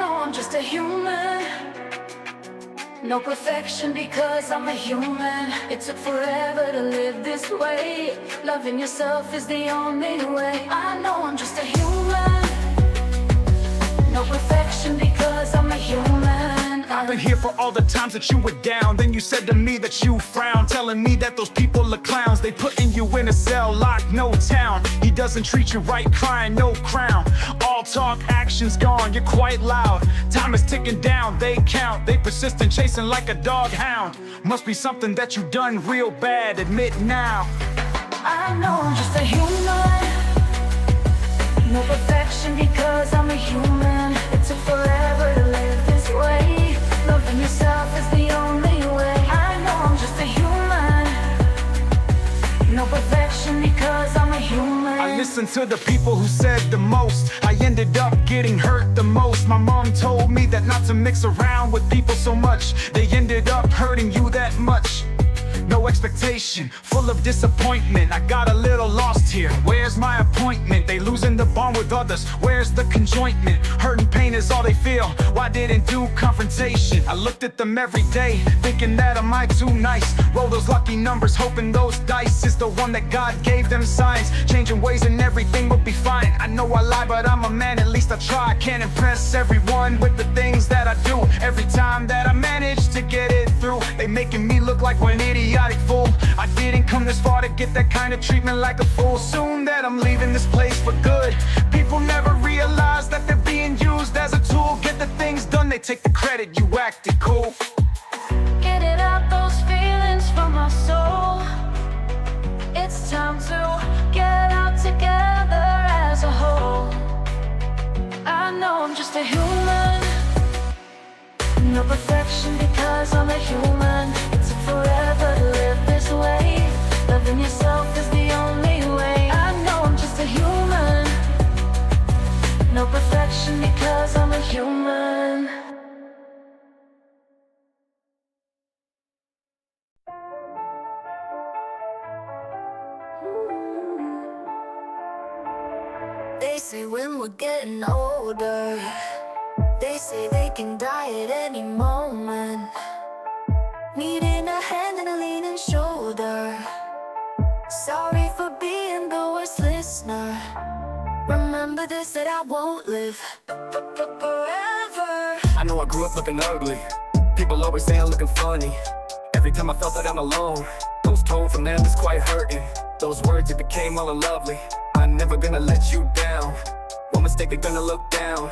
know I'm just a human. No perfection because I'm a human. It took forever to live this way. Loving yourself is the only way. I know I'm just a human. No perfection because I'm a human. I've been here for all the times that you were down. Then you said to me that you frowned, telling me that those people are clowns. They putting you in a cell, locked, no town. He doesn't treat you right, crying, no crown. All talk, actions gone, you're quite loud. Time is ticking down, they count. They persistent, chasing like a dog hound. Must be something that you done real bad, admit now. I know I'm just a human. No perfection because I'm a human. It took forever to live this way. Loving yourself is the only way. I know I'm just a human. No perfection because I'm a human. I listened to the people who said the most. I ended up getting hurt the most. My mom told me that not to mix around with people so much. They ended up hurting you that much. No expectation, full of disappointment. I got a little lost here. Where's my appointment? They losing the bond with others. Where's the conjointment? Hurt and pain is all they feel. Why didn't do confrontation? I looked at them every day, thinking that am I too nice? Roll those lucky numbers, hoping those dice is the one that God gave them signs. Changing ways and everything will be fine. I know I lie, but I'm a man, at least I try. I can't impress everyone with the things that I do. Every time that I manage to get it through, they making me look like an idiotic fool. I didn't come this far to get that kind of treatment like a fool. Soon that I'm leaving this place for good. People never realize that they're being used as a tool. Get the things done, they take the credit, you acted cool. Get it out, those feelings from my soul. It's time to get out together as a whole. I know I'm just a human. No perfection because I'm a human. It took forever to live this way. Loving yourself is the only way. I know I'm just a human. No perfection because I'm a human. They say when we're getting older, they say they can die at any moment. Needing a hand and a leaning shoulder. Sorry for being the worst listener. Remember this, that I won't live forever. I know I grew up looking ugly. People always say I'm looking funny. Every time I felt that I'm alone, those told from them is quite hurting. Those words, it became all unlovely. I'm never gonna let you down. One mistake, they're gonna look down.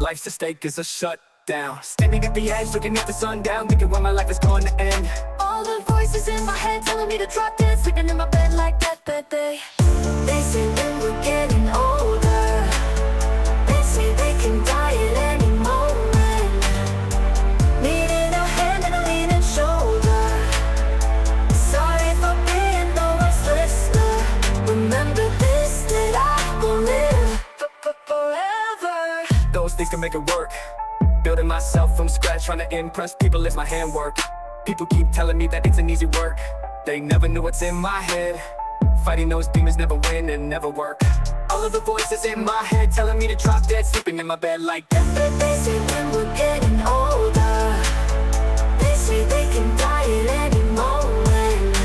Life's at stake is a shutdown. Standing at the edge, looking at the sun down, thinking when my life is going to end. All the voices in my head telling me to drop dead, sleeping in my bed like that, they say when we're getting older, they say they can die at any moment. Needing a hand and a leaning shoulder. Sorry for being the worst listener. Remember this, that I will live forever. Those things can make it work. Building myself from scratch, trying to impress people is my handwork. People keep telling me that it's an easy work. They never knew what's in my head. Fighting those demons never win and never work. All of the voices in my head telling me to drop dead, sleeping in my bed like that. They say when we're getting older, they say they can die at any moment.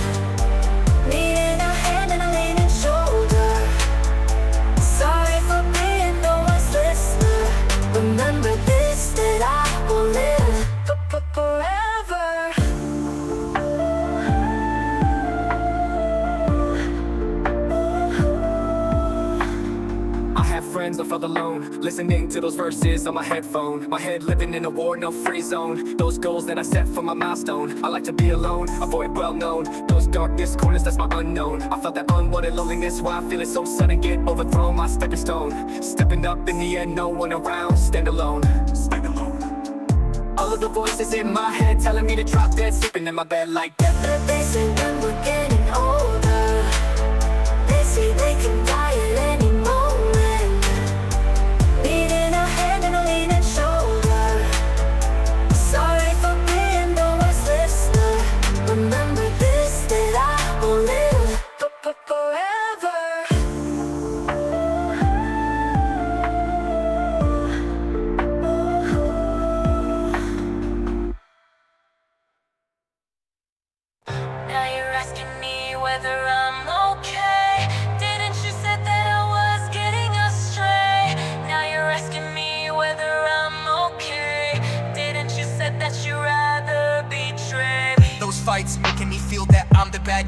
Needing a hand and a leaning shoulder. Sorry for being the worst listener. Remember this, that I will live forever. I have friends I felt alone, listening to those verses on my headphone. My head living in a war, no free zone. Those goals that I set for my milestone. I like to be alone, avoid well known. Those darkness corners, that's my unknown. I felt that unwanted loneliness, why I feel it so sudden. Get overthrown, my stepping stone. Stepping up in the air, no one around. Stand alone, stand alone. All of the voices in my head telling me to drop dead, sleeping in my bed like that. They say when we're getting older, they say they can die at any moment. Needing a hand and a leaning shoulder. Sorry for being the worst listener. Remember this, that I will live forever.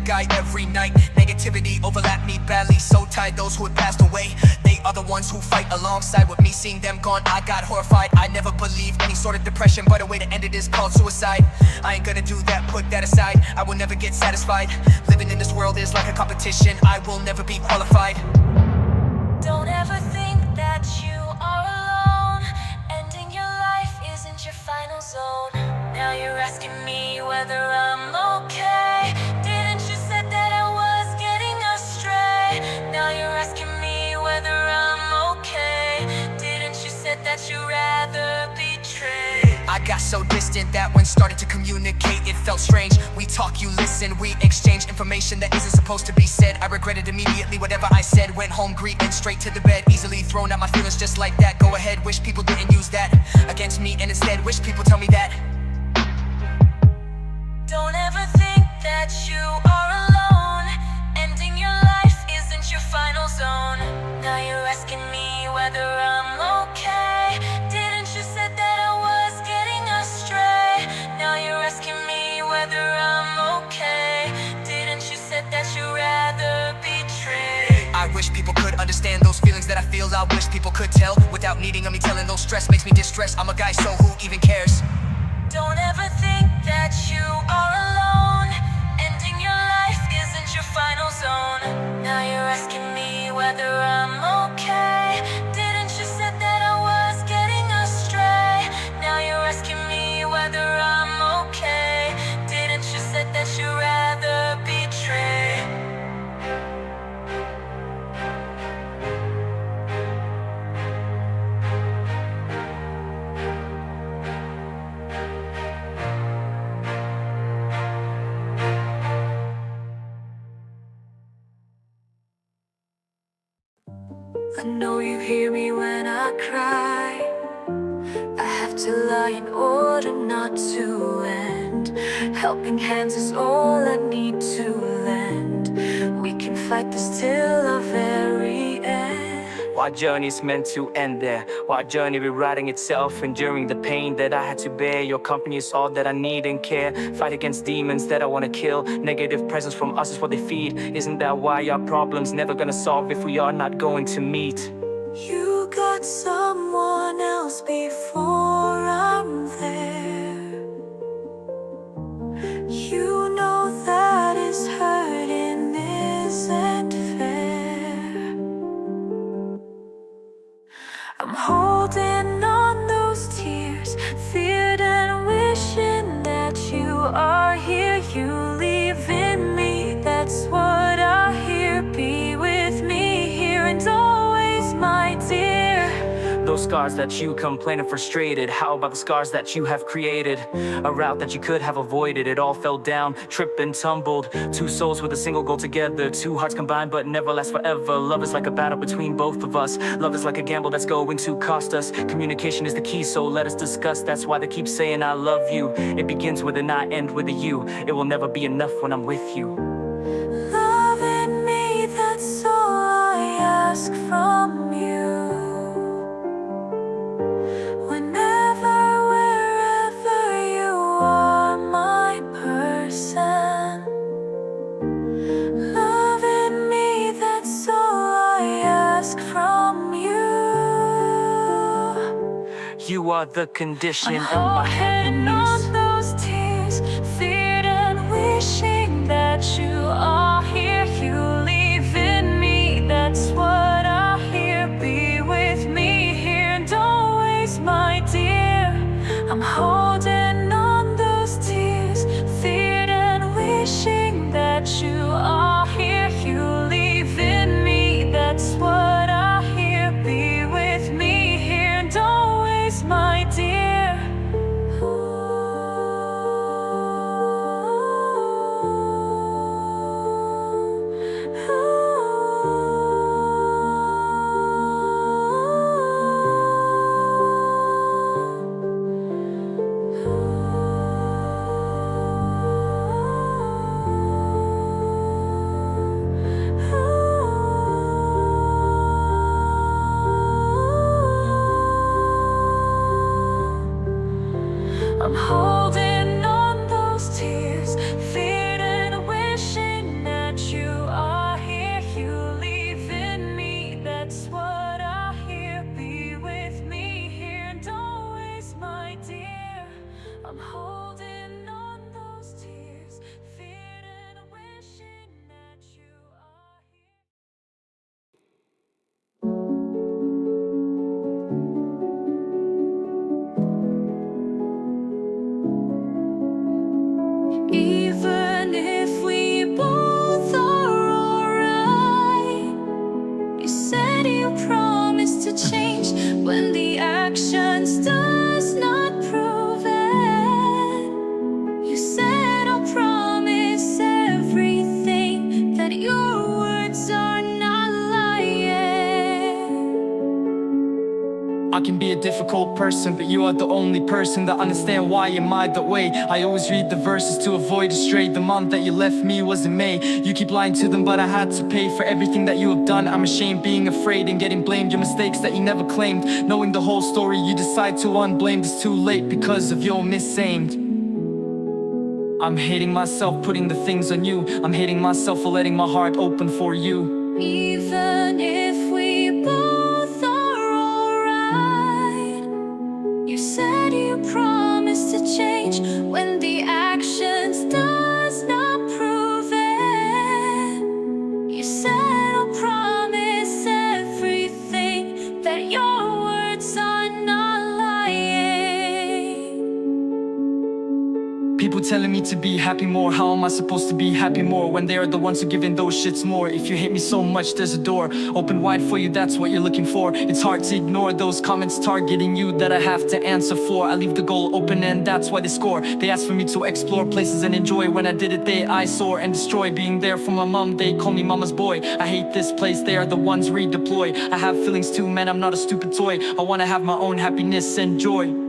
guy every night. Negativity overlapped me badly, so tired those who had passed away. They are the ones who fight alongside with me. Seeing them gone, I got horrified. I never believed any sort of depression, but a way to end it is called suicide. I ain't gonna do that, put that aside. I will never get satisfied. Living in this world is like a competition. I will never be qualified. Don't ever think that you are alone. Ending your life isn't your final zone. Now you're asking me whether I'm okay. Didn't you said that I was getting astray? Now you're asking me whether I'm okay. Didn't you said that you'd rather betray? I got so distant that when started to communicate it felt strange. We talk, you listen, we exchange information that isn't supposed to be said. I regretted immediately whatever I said. Went home, greeting straight to the bed. Easily thrown out my feelings just like that. Go ahead, wish people didn't use that against me, and instead wish people tell me that. Don't ever think that you are alone. Ending your life isn't your final zone. Now you're asking me whether I'm okay. Didn't you said that I was getting astray? Now you're asking me whether I'm okay. Didn't you said that you'd rather betray? I wish people could understand those feelings that I feel. I wish people could tell without needing me telling. Those stress makes me distressed. I'm a guy, so who even cares? Don't ever think that you are alone. Ending your life isn't your final zone. Now you're asking me whether I'm okay. Didn't you said that I was getting astray? Now you're asking me whether I'm okay. Didn't you said that you'd rather betray? I know you hear me when I cry. I have to lie in order not to end. Helping hands is all I need to lend. We can fight this till our very end. Our journey's meant to end there. Our journey rewriting itself, enduring the pain that I had to bear. Your company is all that I need and care. Fight against demons that I wanna kill. Negative presence from us is what they feed. Isn't that why our problems never gonna solve if we are not going to meet? You got someone else before I'm there. You know that is hurting isn't fair. I'm holding on those tears, feared and wishing that you are here. You live in me, that's what I hear. Be with me here and always, my dear. Those scars that you complain and frustrated. How about the scars that you have created? A route that you could have avoided. It all fell down, tripped and tumbled. Two souls with a single goal together. Two hearts combined but never last forever. Love is like a battle between both of us. Love is like a gamble that's going to cost us. Communication is the key, so let us discuss. That's why they keep saying I love you. It begins with an I, end with a you. It will never be enough when I'm with you. Loving me, that's all I ask from you. Whenever, wherever you are my person. Loving me, that's all I ask from you. You are the condition. I'm holding on those tears, feared and wishing that you are here. You live in me, that's what I hear. Be with me here and always, my dear. I'm holding on those tears, feared and wishing that you are here. You live in me, that's what I hear. Be with me here and always, my dear. Ooh. change when the actions does not prove it. You said I'll promise everything, that your words are not lying. I can be a difficult person, but you are the only person that understand why am I that way. I always read the verses to avoid a stray. The month that you left me was in May. You keep lying to them, but I had to pay for everything that you have done. I'm ashamed being afraid and getting blamed. Your mistakes that you never claimed. Knowing the whole story, you decide to unblame. It's too late because of your misaimed. I'm hating myself, putting the things on you. I'm hating myself for letting my heart open for you. Even if we both are alright, you said you promised to change when the actions does not prove it. You said I'll promise everything, that your words are not lying. People telling me to be happy more. How am I supposed to be happy more when they are the ones who giving those shits more? If you hate me so much, there's a door open wide for you, that's what you're looking for. It's hard to ignore those comments targeting you that I have to answer for. I leave the goal open and that's why they score. They asked for me to explore places and enjoy. When I did it, they eyesore and destroy. Being there for my mom, they call me mama's boy. I hate this place, they are the ones redeploy. I have feelings too, man, I'm not a stupid toy. I wanna have my own happiness and joy.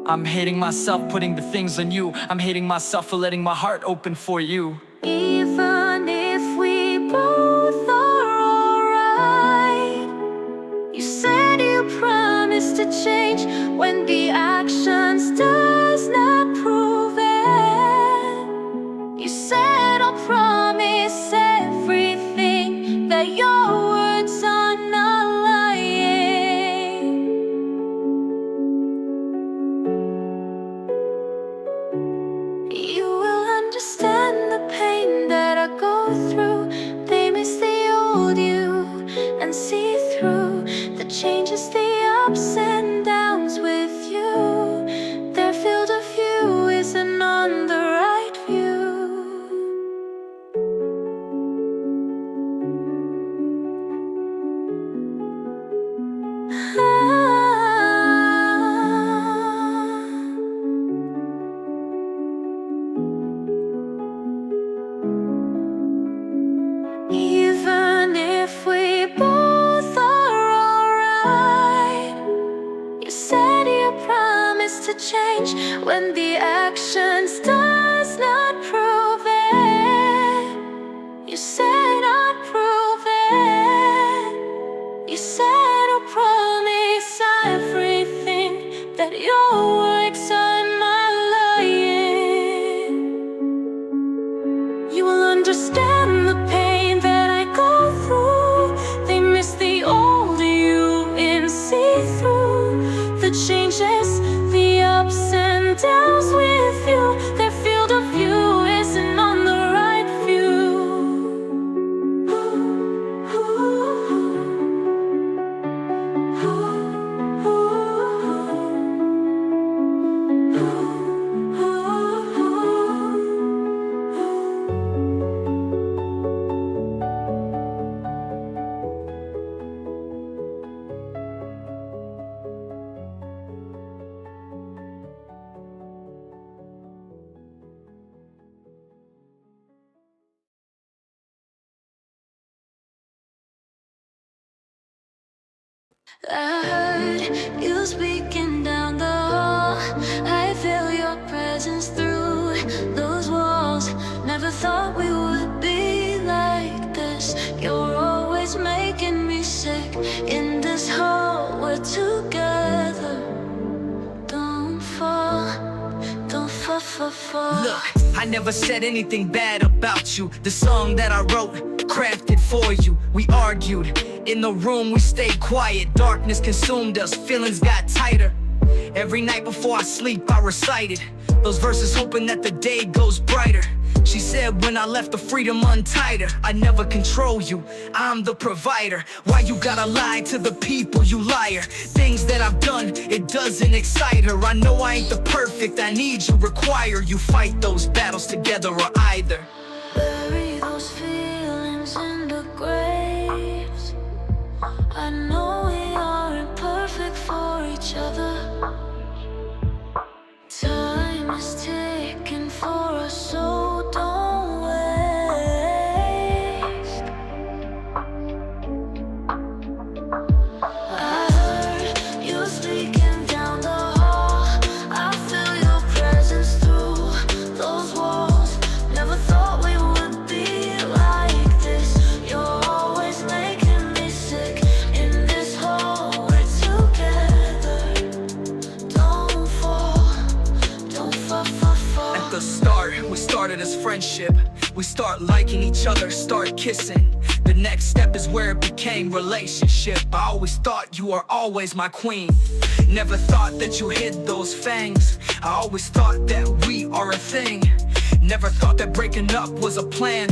I'm hating myself, putting the things on you. I'm hating myself for letting my heart open for you. Even if we both are alright, you said you promised to change when the actions does not prove it. You said I'll promise everything, that your words are not lying. You will understand the pain that I go through. They miss the old you and see through the changes, the ups and downs with you. Their field of view isn't on the right view. Even if we both are alright, you said you promised to change when the actions does not prove it. You said I'd prove it. You said I'll promise everything, that your words are not lying. You will understand the pain that I go through. They miss the old you and see through the changes, the ups and downs with you. Their field of view isn't on the right view. I heard you speaking down the hall. I feel your presence through those walls. Never thought we would be like this. You're always making me sick. In this hole, we're together. Don't fall, don't fall. Look, I never said anything bad about you. The song that I wrote, crafted for you. We argued, in the room we stayed quiet. Darkness consumed us, feelings got tighter. Every night before I sleep I recited those verses, hoping that the day goes brighter. She said when I left the freedom untied her. I never control you, I'm the provider. Why you gotta lie to the people, you liar? Things that I've done, it doesn't excite her. I know I ain't the perfect, I need you, require you. Fight those battles together or either. Bury those feelings in the graves. I liking each other, start kissing. The next step is where it became relationship. I always thought you were always my queen. Never thought that you hid those fangs. I always thought that we are a thing. Never thought that breaking up was a plan.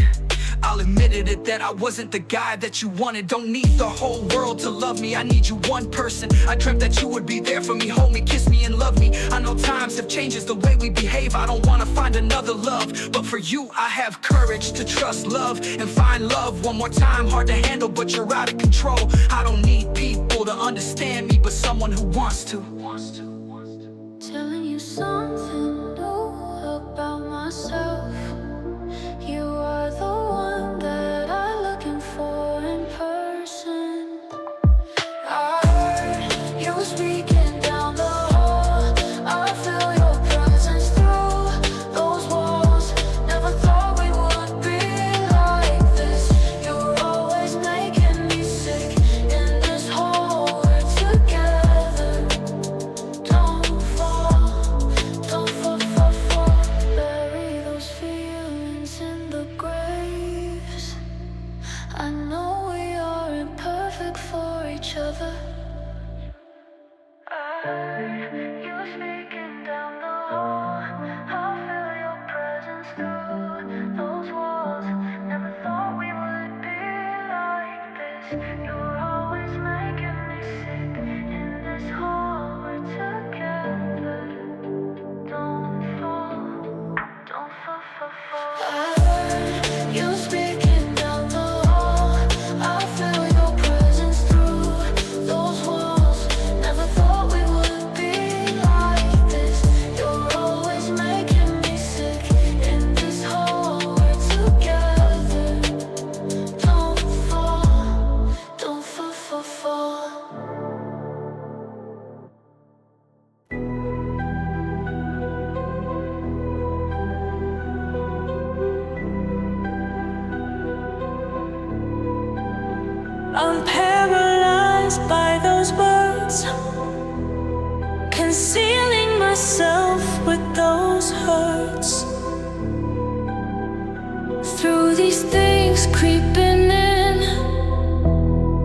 I'll admit it that I wasn't the guy that you wanted. Don't need the whole world to love me, I need you one person. I dreamt that you would be there for me, hold me, kiss me and love me. I know times have changed the way we behave, I don't wanna find another love. But for you I have courage to trust love and find love one more time. Hard to handle but you're out of control. I don't need people to understand me, but someone who wants to. Telling you something new about myself. You are the one that I'm looking for in person. I heard you speaking down the hall. I feel your presence through those walls. Never thought we would be like this. You're always making me sick. In this hole we're together. Don't fall, don't fall. Bury those feelings in the graves. I know we aren't perfect for each other. I heard you speaking down the hall. I feel your presence through those walls. Never thought we would be like this. You're always making me sick. In this hole we're together. Don't fall. I heard you speaking down the hall. I feel your presence through those walls. Never thought we would be like this. You're always making me sick. In this hole we're together. Don't fall. I'm paralyzed by those words, concealing myself with those hurts. Through these things creeping in,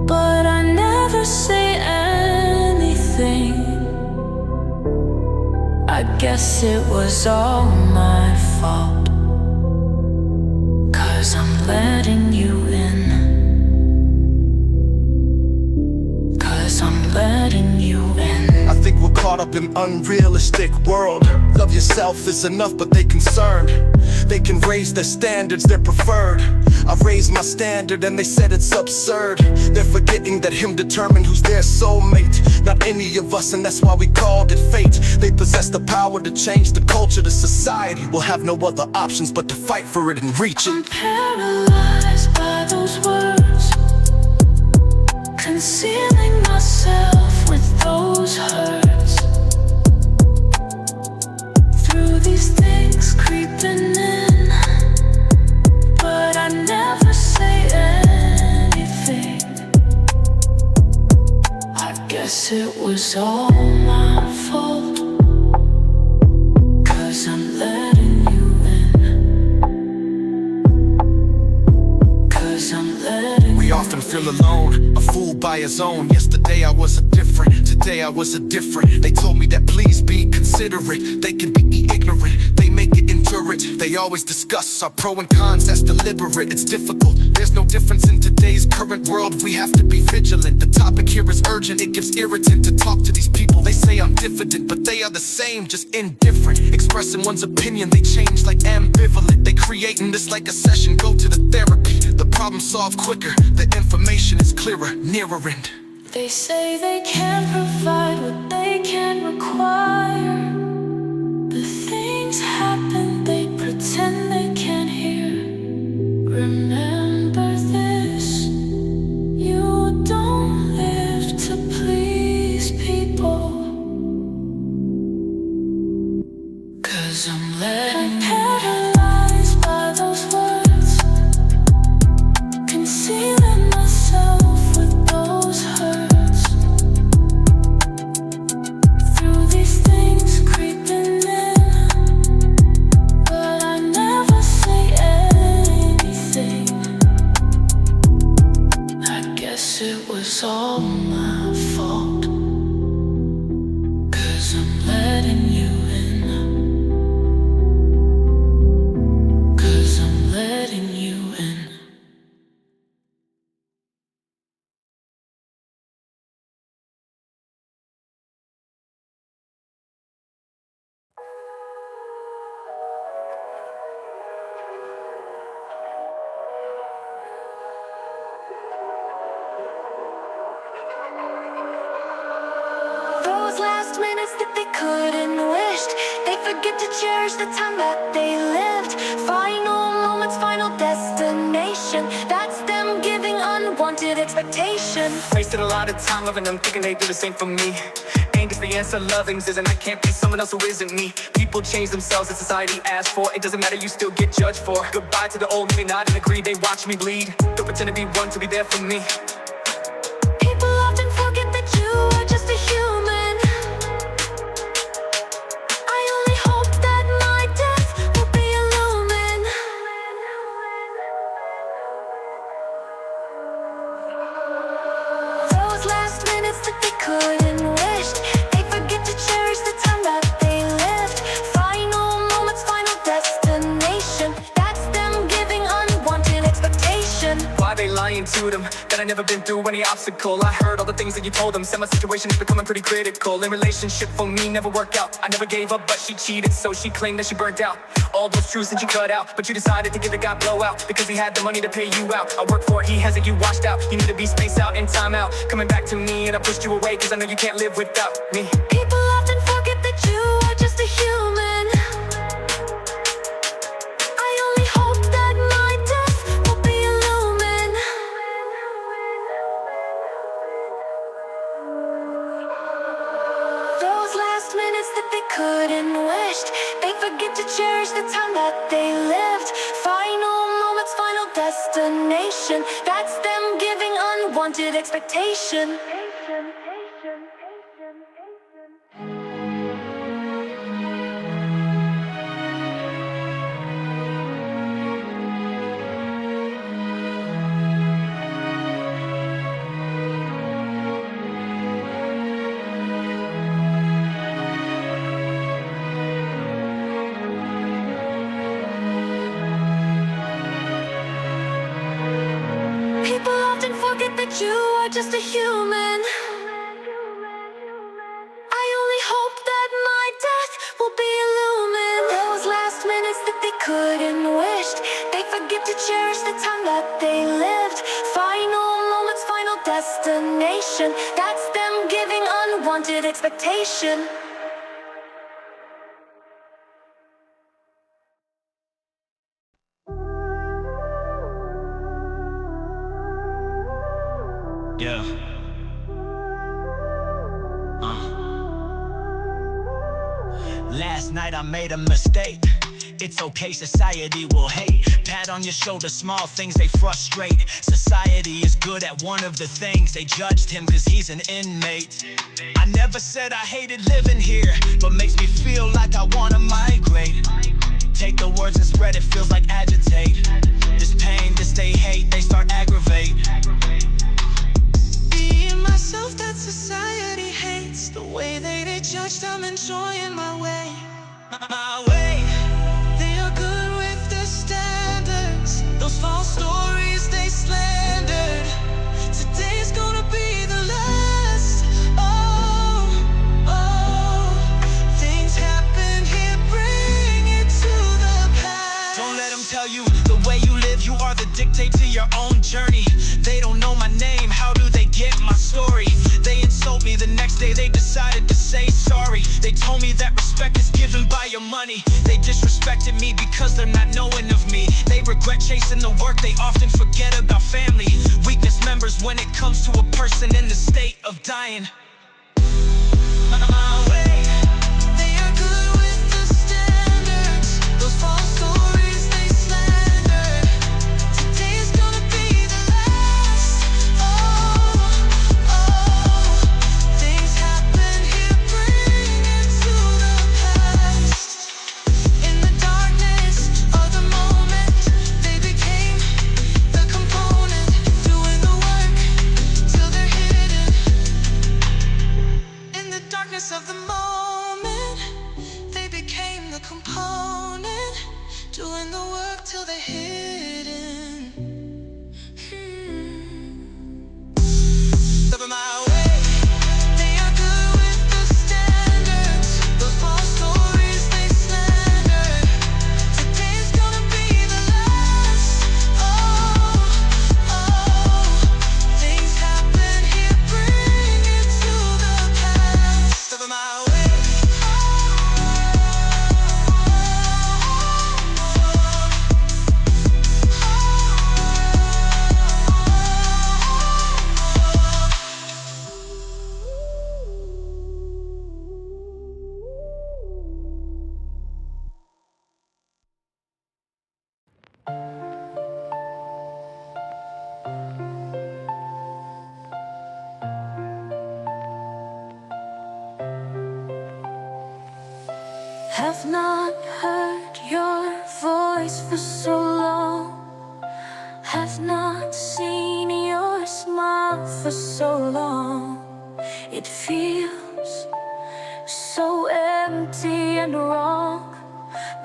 but I never say anything. I guess it was all my fault, 'cause I'm letting you in. 'Cause I'm letting you in. I think we're caught up in unrealistic world. Love yourself is enough, but they concerned. They can raise their standards, they're preferred. I've raised my standard and they said it's absurd. They're forgetting that him determined who's their soulmate, not any of us, and that's why we called it fate. They possess the power to change the culture, the society. We'll have no other options but to fight for it and reach it. I'm paralyzed by those words, concealing myself with those hurts. Through these things creeping in, but I never say anything. I guess it was all my fault, 'cause I'm letting you in. 'Cause I'm letting We often feel alone, a fool by his own. Yesterday I was a different, today I was a different. They told me that please be considerate. They can be ignorant, they make it endurance. They always discuss our pro and cons, that's deliberate. It's difficult, there's no difference in today's current world. We have to be vigilant, the topic here is urgent. It gives irritant to talk to these people. They say I'm diffident, but they are the same, just indifferent. Expressing one's opinion, they change like ambivalent. They creating this like a session, go to the therapy. The problem solved quicker, the information is clearer, nearer end. They say they can't provide what they can require. The things happen, they pretend they can't hear. Remember this, you don't live to please people. 'Cause I'm letting you paralyzed by those words, concealing myself with those hurts. Through these things creeping in, but I never say anything. it was all my fault. 'Cause I'm letting you in. 'Cause I'm letting you in. Those last minutes that they couldn't wished, they forget to cherish the time that they lived. Final moments, final destination. That's them giving unwanted expectation. Wasted a lot of time loving them, thinking they do the same for me. Ain't just the answer, loving's isn't. I can't be someone else who isn't me. People change themselves as society asks for. It doesn't matter, you still get judged for. Goodbye to the old me, not and agree. They watch me bleed. Don't pretend to be one to be there for me. People often forget that you are just a human. I only hope that my death will be a lumen. Those last minutes that they couldn't wish, they forget to cherish the time that they lived. Final moments, final destination. That's them giving unwanted expectation. Why they lying to them? That I never been through any obstacle. I heard all the things that you told them. Said my situation is becoming pretty critical. In relationship for me never worked out. I never gave up, but she cheated, so she claimed that she burnt out. All those truths that you cut out, but you decided to give the guy blowout because he had the money to pay you out. I worked for it, he hasn't, you washed out. You need to be spaced out and time out. Coming back to me and I pushed you away, cause I know you can't live without me. People often forget that you are just a human. I only hope that my death will be a lumen. Those last minutes that they couldn't wished, they forget to cherish the time that they lived. Final moments, final destination. That's them giving unwanted expectation. People often forget that you are just a human. I only hope that my death will be a lumen. Those last minutes that they couldn't wished, they forget to cherish the time that they lived. Final moments, final destination. That's them giving unwanted expectation. Yeah. Last night I made a mistake. It's okay, society will hate. Pat on your shoulder, small things they frustrate. Society is good at one of the things. They judged him cause he's an inmate. I never said I hated living here, but makes me feel like I wanna migrate. Take the words and spread it, feels like agitate. This pain, this they hate, they start aggravate. Being myself that society hates. The way they judged, I'm enjoying my way. My way. They are good with their standards. Those false stories they slandered. Today's gonna be the last. Oh, oh. Things happen here, bring it to the past. Don't let them tell you the way you live, you are the dictate to your own journey. They don't know my name, how do they get my story? They insult me, the next day they decided to say sorry. They told me that respect is given by your money. They disrespected me because they're not knowing of me. They regret chasing the work, they often forget about family. Weakness members when it comes to a person in the state of dying. My way. They are good with the standards. Those false stories they slandered. Today's gonna be the last. Oh, oh. Things happen here, bring it to the past. In the darkness of the moment, they became the component, doing the work to Have not heard your voice for so long. Have not seen your smile for so long. It feels so empty and wrong.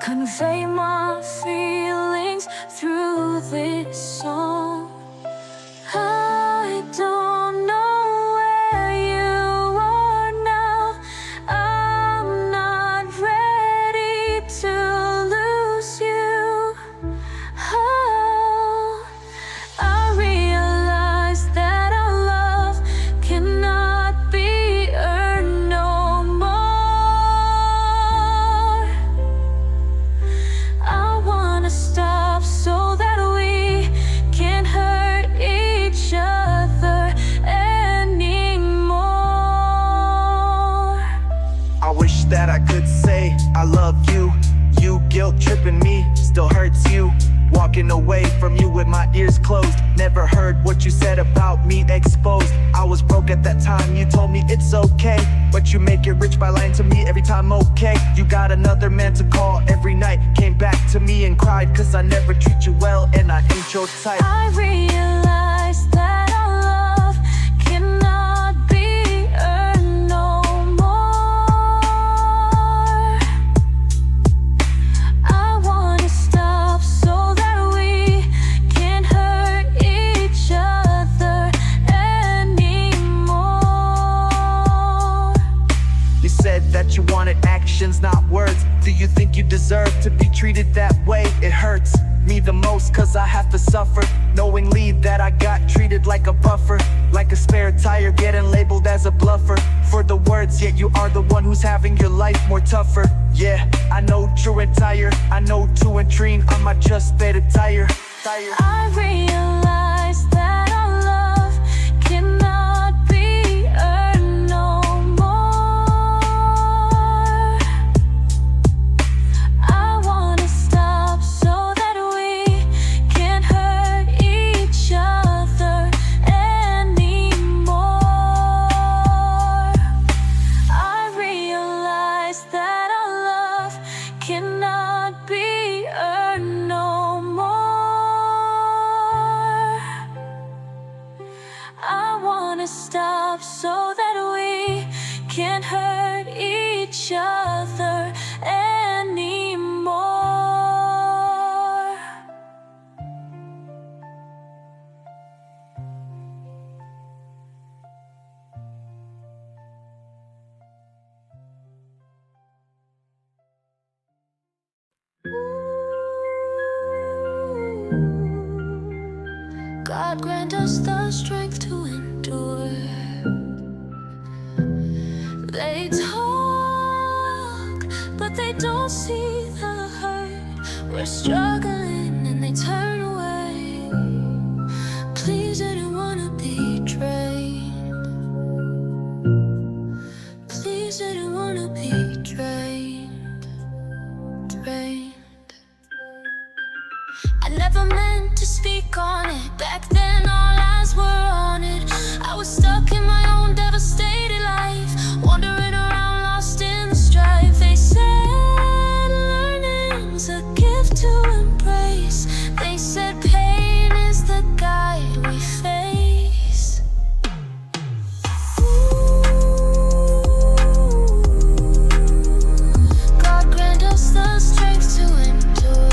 Convey my feelings through this song. I don't know where you are now. I'm not ready to lose you. Oh, I realize that our love cannot be earned no more. I wanna stop so that we can hurt each other anymore. I wish that I could say I love you. You guilt tripping me still hurts you. Walking away from you with my ears closed. Never heard what you said about me exposed. I was broke at that time, you told me it's okay. But you make it rich by lying to me every time, okay. You got another man to call every night. Came back to me and cried cause I never treat you well and I ain't your type. I realize that our love cannot be earned no more. I wanna stop so that we can hurt each other anymore. You said that you wanted actions, not words. Do you think you deserve to be treated that way? It hurts me the most cause I have to suffer, knowingly that I got treated like a buffer, like a spare tire, getting labeled as a bluffer for the words, yet you are the one who's having your life more tougher. Yeah, I know true and tired, I know two and treen, I might just better tire. I realize that our love cannot be earned no more. I wanna stop so that we can hurt each other anymore. I realize that our love cannot be earned no more. I wanna stop so that we can hurt each other anymore. God grant us the strength to endure. They talk, but they don't see the hurt. We're struggling and they turn away. Please, I don't wanna be drained. Please, I don't wanna be drained. I never meant to speak on it. Back then all eyes were on it. I was stuck in my own devastated life, wandering around lost in the strife. They said learning's a gift to embrace. They said pain is the guide we face. God grant us the strength to endure.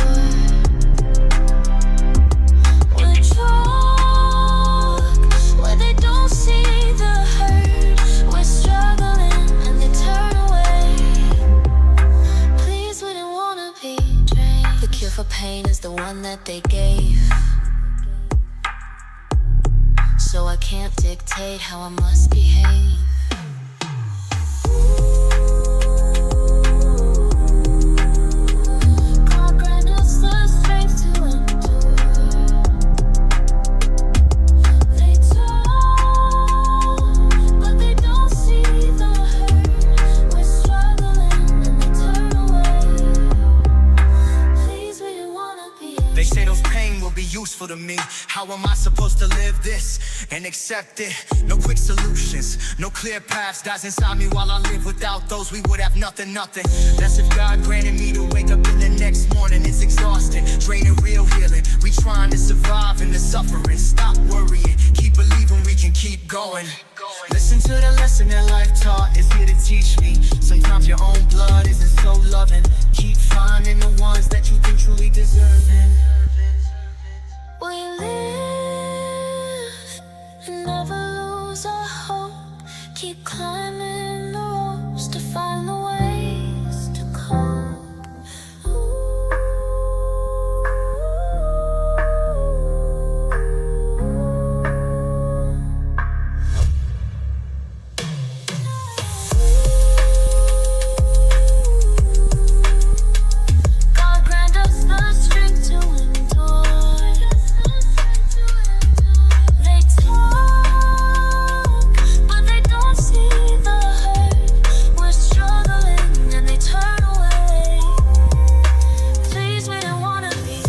We talk where they don't see the hurt. We're struggling and they turn away. Please, we don't wanna be drained. The cure for pain is the one that they gave, so I can't dictate how I must behave. God grant us the strength to endure. They talk, but they don't see the hurt. We're struggling and they turn away. Please, we don't wanna be. They say those pain will be useful painful to me. How am I supposed to live this and accept it? No quick solutions, no clear paths. Dies inside me while I live. Without those we would have nothing, nothing. That's if God granted me to wake up in the next morning. It's exhausting, draining real healing. We trying to survive in the suffering. Stop worrying, keep believing we can keep going. Listen to the lesson that life taught is here to teach me. Sometimes your own blood isn't so loving. Keep finding the ones that you think truly deserving. We live and never lose our hope. Keep climbing the ropes to find the ways to cope. God grant us the strength to endure. They talk, but they don't see the hurt. We're struggling and they turn away. Please, we don't wanna be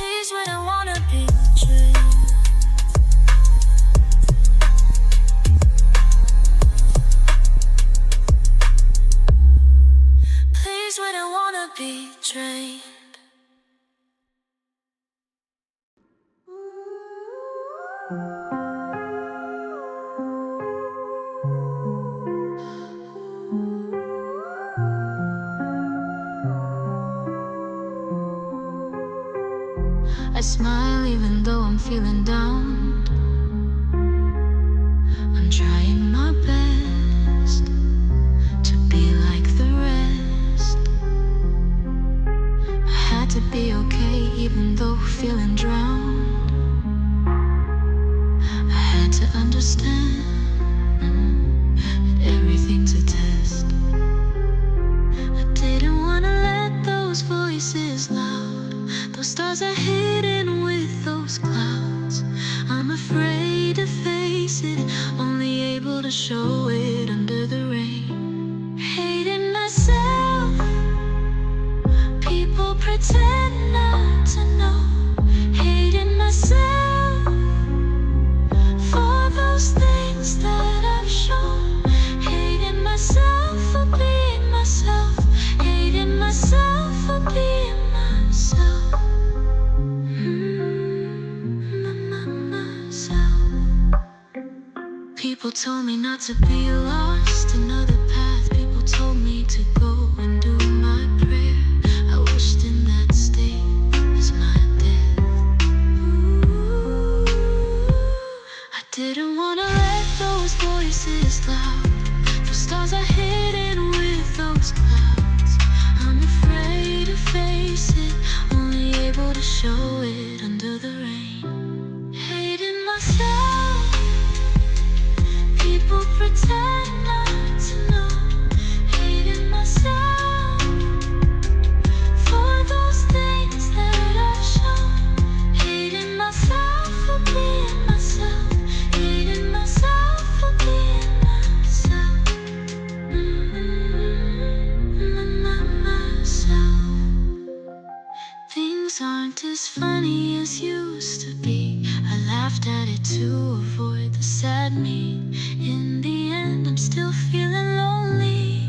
Please, we don't wanna be betrayed. Please, we don't wanna be drained. I smile even though I'm feeling down. I'm trying my best to be like the rest. I had to be okay even though feeling drowned. I had to understand that everything's a test. I didn't wanna let those voices loud. Those stars are hidden with those clouds. I'm afraid to face it, only able to show it under the rain. Hating myself, people pretend not to know. Hating myself for those things that I've shown. Hating myself for being myself. Hating myself for being myself. Myself. People told me not to be lost. Another path. People told me to go and do my prayer. I wished in that state is my death. I didn't wanna let those voices loud. The stars are hidden with those clouds. I'm afraid to face it, only able to show it under the rain. Hating myself, people pretend not to know. Hating myself for those things that I've shown. Hating myself for being myself. Hating myself for being myself. Myself. Things aren't as funny as used to be. I laughed at it to avoid the sad me. In the end, I'm still feeling lonely.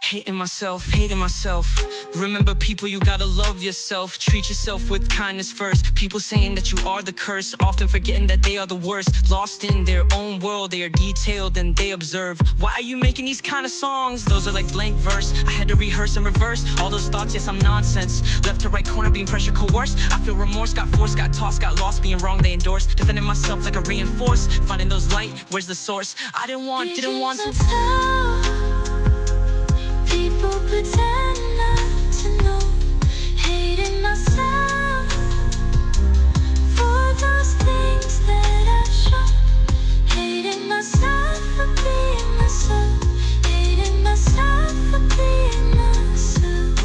Hating myself, hating myself. Remember people, you gotta love yourself. Treat yourself with kindness first. People saying that you are the curse, often forgetting that they are the worst. Lost in their own world, they are detailed and they observe. Why are you making these kind of songs? Those are like blank verse. I had to rehearse and reverse all those thoughts, yes I'm nonsense. Left to right corner, being pressure coerced. I feel remorse, got forced, got tossed, got lost. Being wrong, they endorsed. Defending myself like a reinforce. Finding those light, where's the source? I didn't want to People pretend not to know. Hating myself for those things that I've shown. Hating myself for being myself. Hating myself for being myself.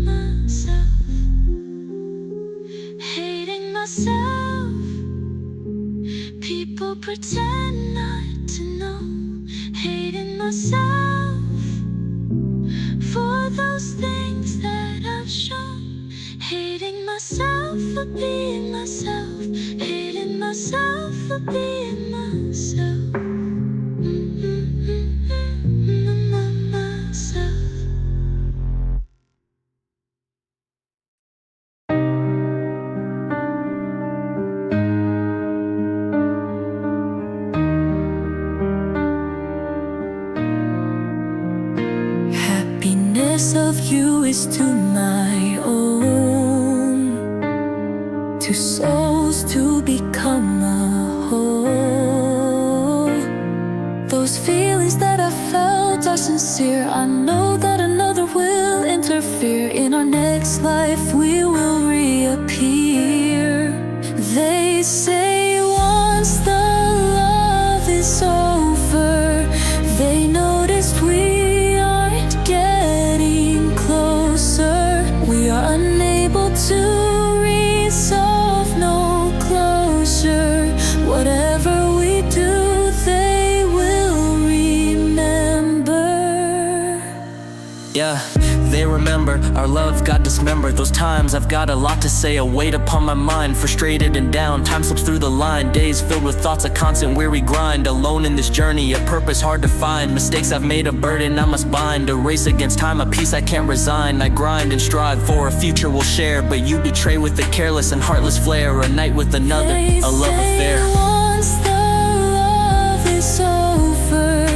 Myself. Hating myself. pretend not to know. Hating myself for those things that I've shown. Hating myself for being myself. Hating myself for being myself. Myself. Happiness of you is to my own. Two souls to become a whole. Those feelings that I felt are sincere. I know that another will interfere. In our next life we will reappear. They say once the love is over, they noticed we aren't getting closer. We are unable to resolve, no closure. Whatever we do, they will remember. Yeah, they remember our love got dismembered. Those times I've got a lot to say, a weight upon my mind, frustrated and down. Time slips through the line, days filled with thoughts, a constant weary grind. Alone in this journey, a purpose hard to find. Mistakes I've made, a burden I must bind. A race against time, a peace I can't resign. I grind and strive for a future we'll share, but you betray with a careless and heartless flare. A night with another, They a love say affair. once the love is over,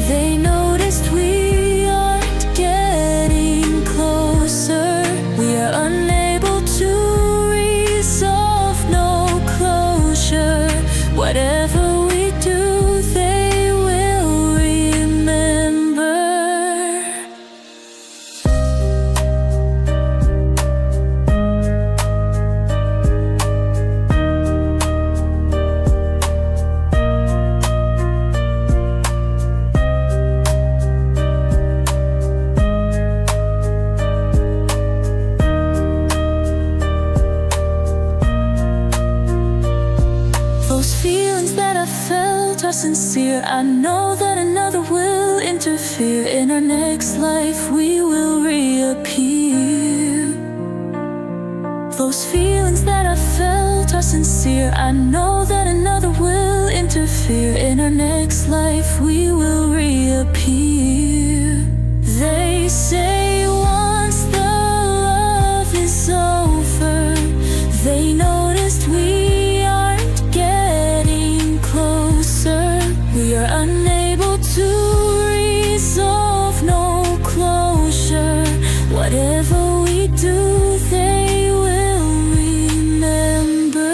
they noticed we aren't getting closer. We are unable to resolve, no closure. Whatever we do, they will remember. Those feelings that I felt are sincere. I know that another will interfere. In our next life we will reappear. Those feelings that I felt are sincere. I know that another will interfere. In our next life we will reappear. They say once the love is over, they noticed we aren't getting closer. We are unable to resolve, no closure. Whatever we do, they will remember.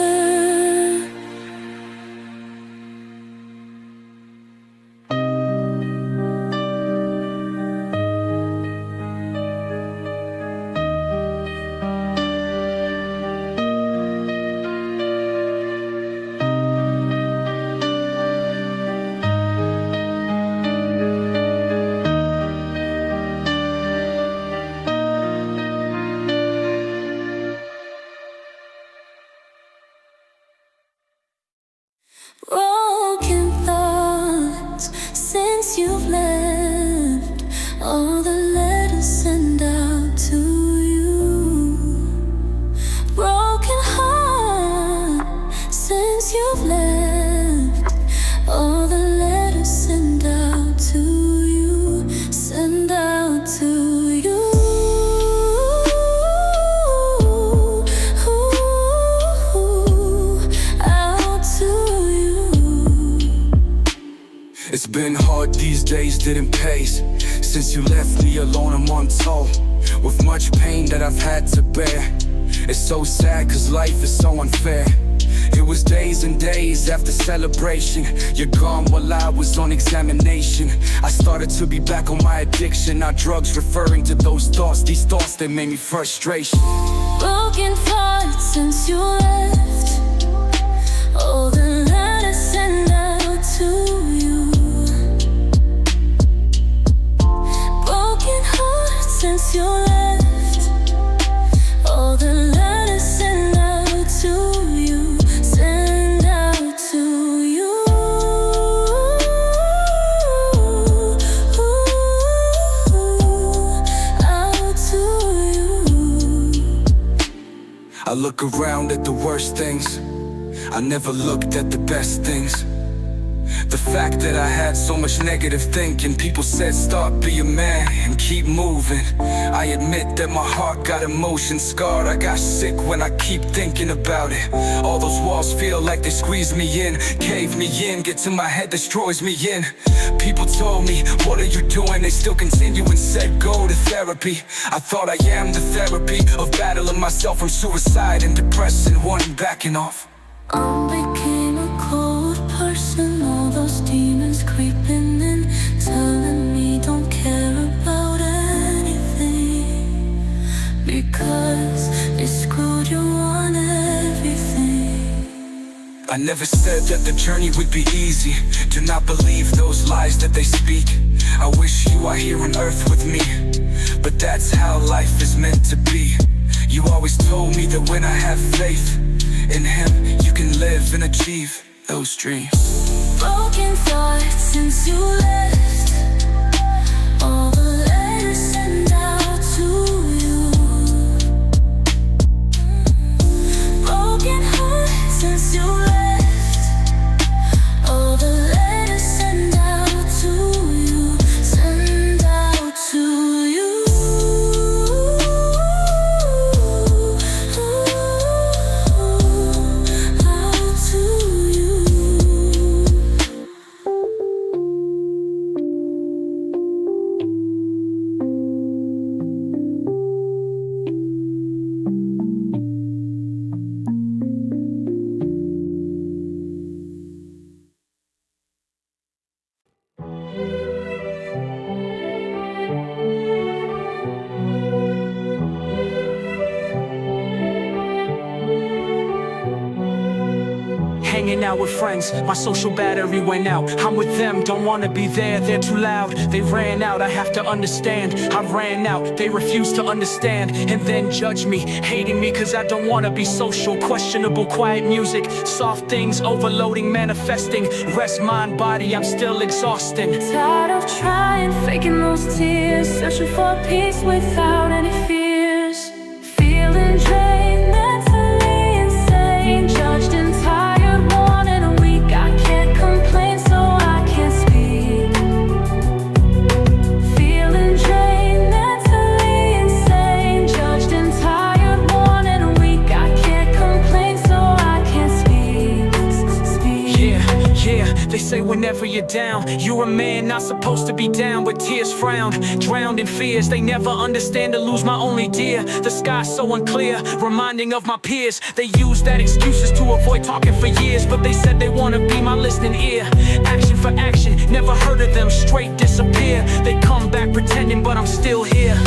Broken thoughts since you've left. All the letters sent out to you. Broken heart since you've left. All the letters sent out to you. Send out to you. Out to you. It's been hard these days, didn't pace. Since you left me alone, I'm on tour, with much pain that I've had to bear. It's so sad cause life is so unfair. It was days and days after celebration. You're gone while I was on examination. I started to be back on my addiction. Not drugs, referring to those thoughts. These thoughts that made me frustration. Broken thoughts since you left. All the letters sent out to you. Broken heart since you left. All the letters sent out to you. Send out to you. look around at the worst things. I never looked at the best things. The fact that I had so much negative thinking. People said stop, be a man, and keep moving. I admit that my heart got emotion scarred. I got sick when I keep thinking about it. All those walls feel like they squeeze me in, cave me in, get to my head, destroys me in. People told me, what are you doing? They still continue and said go to therapy. I thought I am the therapy of battling myself from suicide and depression, wanting backing off. Became a cold person, all those demons creeping in, telling me don't care about anything, because they screwed you on everything. I never said that the journey would be easy. Do not believe those lies that they speak. I wish you are here on earth with me, but that's how life is meant to be. You always told me that when I have faith in him, you can live and achieve those dreams. Broken thoughts since you left, all the letters sent out to you. Broken heart since you left, all the letters sent out to you, sent out to you. Hanging out with friends, my social battery went out. I'm with them, don't wanna be there, they're too loud. They ran out, I have to understand. I ran out, they refuse to understand, and then judge me, hating me cause I don't wanna be social. Questionable, quiet music, soft things, overloading, manifesting. Rest mind, body, I'm still exhausting. Tired of trying, faking those tears, searching for peace without any fears. Feeling drained, mentally insane, judged and tired, worn and weak. I can't complain, so I can't speak. Feeling drained, mentally insane, judged and tired, worn and weak. I can't complain, so I can't speak. Yeah, they say whenever you're down, you're a man not supposed to be down, but tears frown, drowned in fears. They never understand to lose my only dear. The sky's so unclear, reminding of my peers. They use that excuses to avoid talking for years, but they said they wanna be my listening ear. Action for action, never heard of them, straight disappear. They come back pretending, but I'm still here.